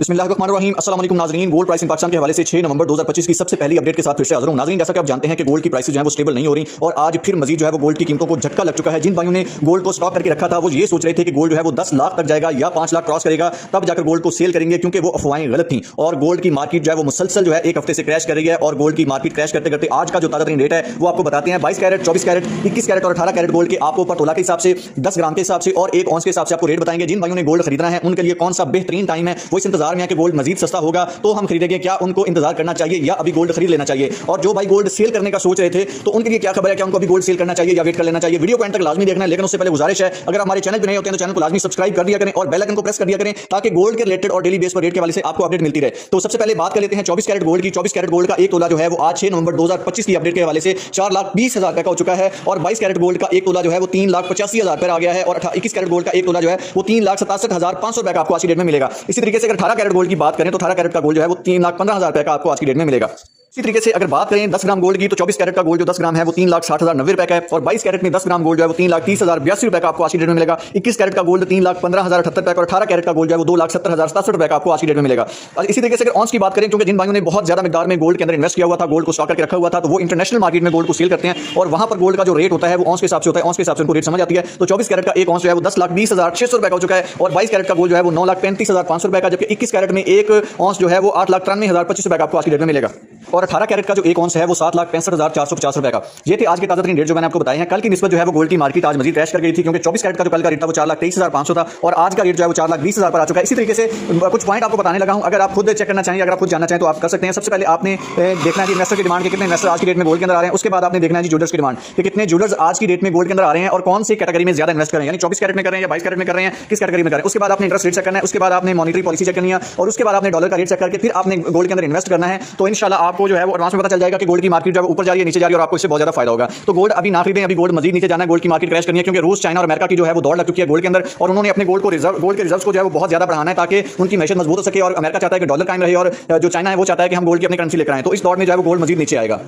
बिस्मिल्लाहिर्रहमानिर्रहीम। अस्सलाम वालेकुम नाज़रीन। गोल्ड प्राइस इन पाकिस्तान के हवाले से 6 नवंबर 2025 की सबसे पहली अपडेट के साथ फिर से हाजिर हूं। नाज़रीन, जैसा कि आप जानते हैं कि गोल्ड की प्राइसेस जो है वो स्टेबल नहीं हो रही और आज फिर मजीद जो है वो गोल्ड की कीमतों को झटका लग चुका है। जिन भाइयों ने गोल्ड को स्टॉक करके रखा था वो ये सोच रहे थे कि गोल्ड जो है वो 10 लाख तक जाएगा या 5 लाख क्रॉस करेगा, तब जाकर गोल्ड को सेल करेंगे, क्योंकि वो अफवाहें गलत थी और गोल्ड की मार्केट जो है वो मुसलसल जो है एक हफ्ते से क्रैश कर रही है। और गोल्ड की मार्केट क्रैश करते करते आज का जो ताज़ा तरीन रेट है वो आपको बताते हैं। 22 कैरेट, 24 कैरेट, 21 कैरेट और 18 कैरेट गोल्ड के आपको पर तोला के हिसाब से, 10 ग्राम के हिसाब से और 1 औंस के हिसाब से आपको रेट बताएंगे। जिन भाइयों ने गोल्ड खरीदना है उनके लिए कौन सा बेहतरीन टाइम है, वो इस इंतजार में है कि गोल्ड मजीद सस्ता होगा तो हम खरीदेंगे, क्या उनको इंतजार करना चाहिए या अभी गोल्ड खरीद लेना चाहिए। और जो भाई गोल्ड सेल करने का सोच रहे थे तो उनके लिए क्या खबर है, क्या उनको अभी गोल्ड सेल करना चाहिए या वेट कर लेना चाहिए। वीडियो को एंड तक लाजमी देखना है, लेकिन उससे पहले गुजारिश है, अगर हमारे चैनल पर नए होते हैं तो चैनल को लाजमी सब्सक्राइब कर दिया करें और बेल आइकन को प्रेस कर दिया करें ताकि गोल्ड के रिलेटेड और डेली बेस पर रेट के वाले से आपको अपडेट मिलती रहे। तो सबसे पहले बात कर लेते हैं 24 कैरेट गोल्ड की। 24 कैरेट गोल्ड का एक तोला जो है वो आज 6 नवंबर 2025 की अपडेट के हवाले से 4,20,000 रुपए का हो चुका है और 22 कैरेट गोल्ड का एक तोला जो है वो 3,85,000 पर आ गया है और 21 कैरेट गोल्ड का एक तोला जो है वो 3,67,500 रुपए का आपको आज की डेट में मिलेगा। इसी तरीके से अगर 18 कैरेट गोल्ड की बात करें तो 18 कैरेट का गोल्ड जो है वो 3,15,000 रुपए का आपको आज की डेट में मिलेगा। इसी तरीके से अगर बात करें 10 ग्राम गोल्ड की तो 24 कैरेट का गोल्ड जो 10 ग्राम है वो 3,60,090 रुपए का है और 22 कैरेट में 10 ग्राम गोल्ड जो है वो 3,30,082 रुपए का आपको आज की डेट में मिलेगा। 21 कैरेट का गोल्ड 3,15,078 रुपए का और 18 कैरेट का गोल्ड जो है वो 2,70,067 रुपए का आपको आज की डेट में मिलेगा। और इसी तरीके से अगर ऑन्स की बात करें, क्योंकि जिन भाइयों ने बहुत ज्यादा मिकदार में गोल्ड के अंदर इन्वेस्ट किया हुआ था, गोल्ड को स्टॉक करके रखा हुआ था, तो वो इंटरनेशनल मार्केट में गोल्ड को सेल करते हैं और वहां पर गोल्ड का जो रेट होता है वो ऑन्स के हिसाब से होता है, ऑन्स के हिसाब से उनको रेट समझ आती है। तो 24 कैरेट का एक ऑन्स जो है वो 10,20,600 रुपए का हो चुका है और 22 कैरेट का गोल्ड जो है वो 9,35,500 रुपए का, जबकि 21 कैरेट में एक ऑन्स जो है वो 8,93,025 रुपए का आपको आज की डेट में मिलेगा और 18 कैरेट का जो एक ऑन्स है वो 7,65,450 रुपए का। ये थे आज के ताजा तरीन रेट जो मैंने आपको बताए हैं। कल की निस्बत जो है वो गोल्ड की मार्केट आज मजीद क्रैश कर गई थी, क्योंकि 24 कैरेट का जो कल का रेट था वो 4,23,500 था और आज का रेट जो है वो 4,20,000 पर आ चुका है। इसी तरीके से कुछ पॉइंट आपको बताने लगा हूं, अगर आप खुद चेक करना चाहें, अगर आप खुद जानना चाहें तो आप कर सकते हैं। सबसे पहले आपने देखना है कि इन्वेस्टर की डिमांड के कितने इन्वेस्टर आज की डेट में गोल्ड के अंदर आ रहे हैं। उसके बाद आपने देखना है ज्वेलर्स की डिमांड कि कितने ज्वेलर्स आज की डेट में गोल्ड के अंदर आ रहे हैं और कौन सी कैटेगरी में ज्यादा इन्वेस्ट कर रहे हैं, यानी 24 कैरेट में कर रहे हैं या 22 कैरेट में कर रहे हैं, किस कैटेगरी में कर रहे हैं। उसके बाद आपने इंटरेस्ट रेट चेक करना है, उसके बाद आपने मॉनिटरी पॉलिसी चेक करनी है और उसके बाद आपने डॉलर का रेट चेक करके फिर आपने गोल्ड के अंदर इन्वेस्ट करना है। तो इंशाल्लाह आपको जो है वो एडवांस में पता चल जाएगा कि गोल्ड की मार्केट जो है ऊपर जा रही है, नीचे जा रही है और आपको इससे बहुत ज्यादा फायदा होगा। तो गोल्ड अभी ना खरीदें, अभी गोल्ड मजीद नीचे जाना है, गोल्ड की मार्केट क्रैश करनी है, क्योंकि रूस, चाइना और अमेरिका की जो है वो दौड़ लग चुकी है गोल्ड के अंदर और उन्होंने अपने गोल्ड के रिजर्व्स को जो है वो बहुत ज्यादा बढ़ाना है ताकि उनकी मैशत मजबूत हो सके। और अमेरिका चाहता है कि डॉलर कायम रहे और जो चाइना है वो चाहता है कि हम गोल्ड की अपनी करेंसी लेकर आएं। तो इस दौर में जो है वो गोल्ड मजीद नीचे आएगा।